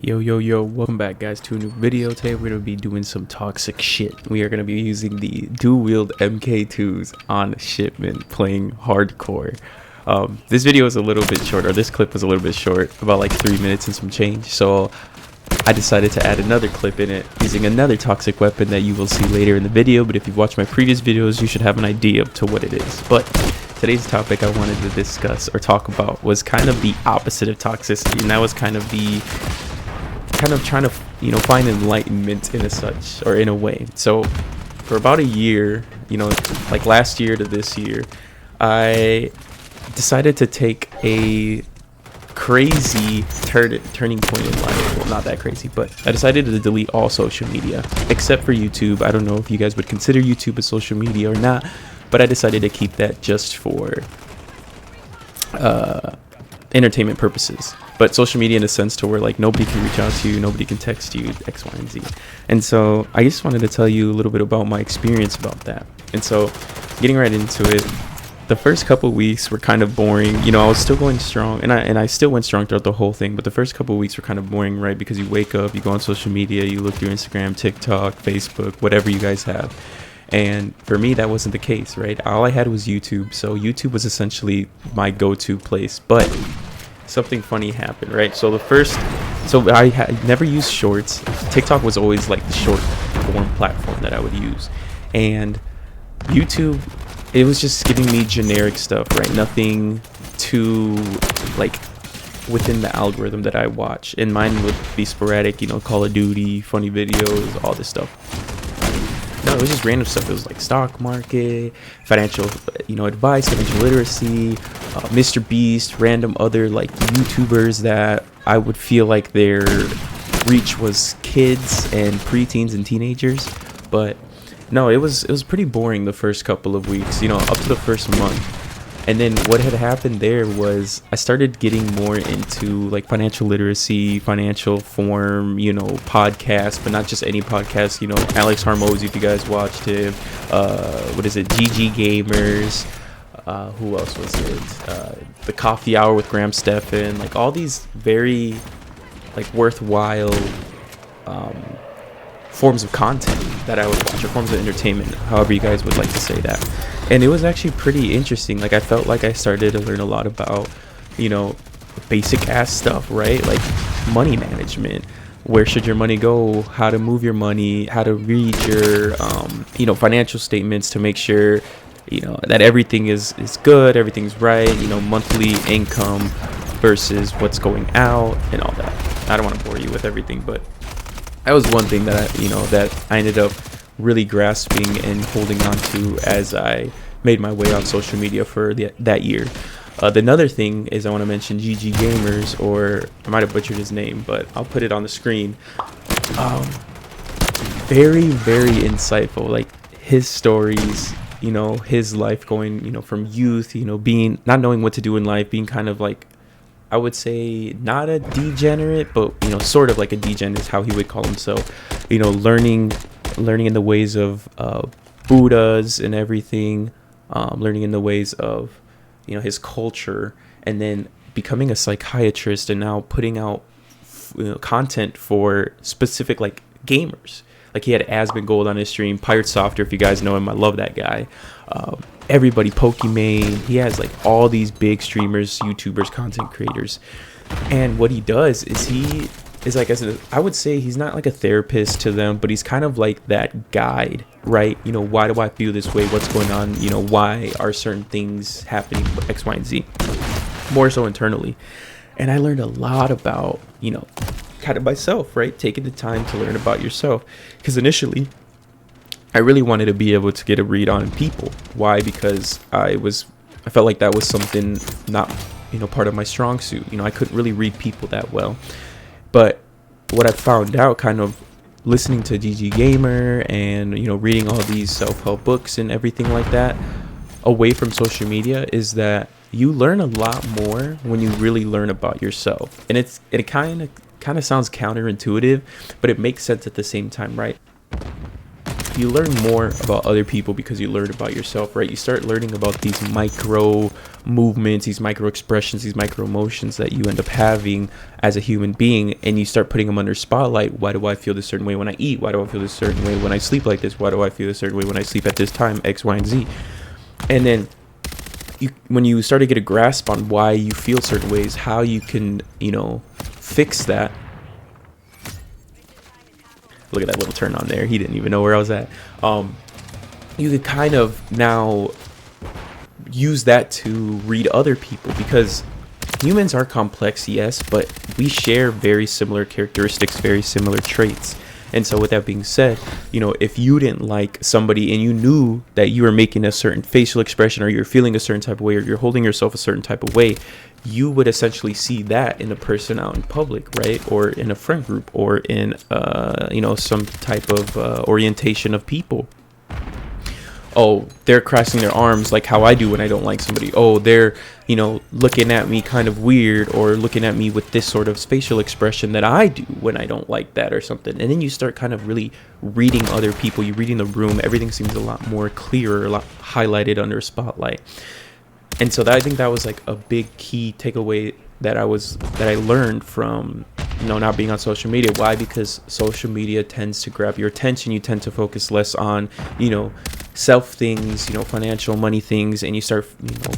Yo, welcome back guys to a new video. Today we're going to be doing some toxic shit. We are going to be using the Dual-Wield MK2's on shipment, playing hardcore. This video is a little bit short, or this clip was a little bit short, about like 3 minutes and some change. So I decided to add another clip in it using another toxic weapon that you will see later in the video. But if you've watched my previous videos, you should have an idea to what it is. But today's topic I wanted to discuss or talk about was kind of the opposite of toxicity, and that was kind of trying to find enlightenment in a way. So for about a year, like last year to this year, I decided to take a crazy turning point in life. Well, not that crazy, but I decided to delete all social media except for YouTube. I don't know if you guys would consider YouTube a social media or not, but I decided to keep that just for entertainment purposes. But social media in a sense to where like nobody can reach out to you, nobody can text you, X, Y, and Z. And so I just wanted to tell you a little bit about my experience about that. And so getting right into it, the first couple of weeks were kind of boring. I was still going strong, and I still went strong throughout the whole thing. But the first couple of weeks were kind of boring, right? Because you wake up, you go on social media, you look through Instagram, TikTok, Facebook, whatever you guys have. And for me, that wasn't the case, right? All I had was YouTube. So YouTube was essentially my go-to place. But something funny happened, right? So I had never used shorts. TikTok was always like the short form platform that I would use. And YouTube, it was just giving me generic stuff, right? Nothing too like within the algorithm that I watch. And mine would be sporadic, Call of Duty, funny videos, all this stuff. No, it was just random stuff. It was like stock market, financial, advice, financial literacy, Mr. Beast, random other like YouTubers that I would feel like their reach was kids and preteens and teenagers. But no, it was pretty boring the first couple of weeks, up to the first month. And then what had happened there was I started getting more into like financial literacy, financial form, podcasts, but not just any podcast, Alex Harmozy, if you guys watched him, GG Gamers, who else was it? The Coffee Hour with Graham Stephan, like all these very like worthwhile forms of content that I would watch, or forms of entertainment, however you guys would like to say that. And it was actually pretty interesting. Like I felt like I started to learn a lot about, basic ass stuff, right? Like money management, where should your money go, how to move your money, how to read your, financial statements to make sure, that everything is good, everything's right, monthly income versus what's going out and all that. I don't want to bore you with everything, but that was one thing that I ended up really grasping and holding on to as I made my way on social media for that year. Another thing is I want to mention GG Gamers, or I might have butchered his name, but I'll put it on the screen. Very, very insightful. Like his stories, his life going, from youth, being not knowing what to do in life, being kind of like, I would say not a degenerate, but sort of like a degenerate is how he would call himself. Learning in the ways of Buddhas and everything, learning in the ways of his culture, and then becoming a psychiatrist, and now putting out content for specific like gamers. Like he had Asmongold on his stream, Pirate Softer, if you guys know him, I love that guy. Everybody, Pokimane, he has like all these big streamers, YouTubers, content creators. And what he does is he is like, I would say he's not like a therapist to them, but he's kind of like that guide, right? Why do I feel this way? What's going on? Why are certain things happening? X, Y, and Z. More so internally. And I learned a lot about, kind of myself, right? Taking the time to learn about yourself. Because initially, I really wanted to be able to get a read on people. Why? Because I felt like that was something not, part of my strong suit. I couldn't really read people that well. But what I found out kind of listening to GG Gamer and, reading all these self-help books and everything like that away from social media is that you learn a lot more when you really learn about yourself. And it kind of sounds counterintuitive, but it makes sense at the same time, right? you learn more about other people because you learn about yourself, right? You start learning about these micro movements, these micro expressions, these micro emotions that you end up having as a human being, and you start putting them under spotlight. Why do I feel this certain way when I eat? Why do I feel this certain way when I sleep like this? Why do I feel this certain way when I sleep at this time? X, Y, and Z. And then when you start to get a grasp on why you feel certain ways, how you can, fix that. Look at that little turn on there. He didn't even know where I was at. You could kind of now use that to read other people, because humans are complex, yes, but we share very similar characteristics, very similar traits. And so with that being said, if you didn't like somebody and you knew that you were making a certain facial expression, or you're feeling a certain type of way, or you're holding yourself a certain type of way, you would essentially see that in a person out in public, right? Or in a friend group, or in, some type of orientation of people. Oh, they're crossing their arms like how I do when I don't like somebody. Oh, they're, looking at me kind of weird, or looking at me with this sort of facial expression that I do when I don't like that or something. And then you start kind of really reading other people. You're reading the room. Everything seems a lot more clearer, a lot highlighted under a spotlight. And so I think that was like a big key takeaway that I learned from, not being on social media. Why? Because social media tends to grab your attention. You tend to focus less on, self things, financial money things, and you start,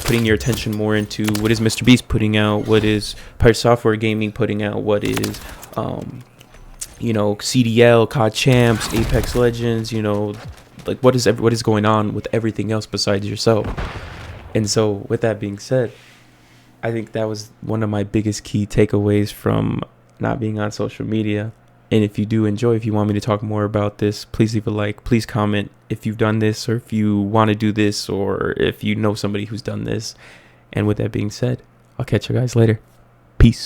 putting your attention more into what is Mr. Beast putting out, what is Pirate Software Gaming putting out, what is, CDL, COD Champs, Apex Legends, like what is going on with everything else besides yourself. And so with that being said, I think that was one of my biggest key takeaways from not being on social media. And if you do enjoy, if you want me to talk more about this, please leave a like, please comment if you've done this, or if you want to do this, or if you know somebody who's done this. And with that being said, I'll catch you guys later. Peace.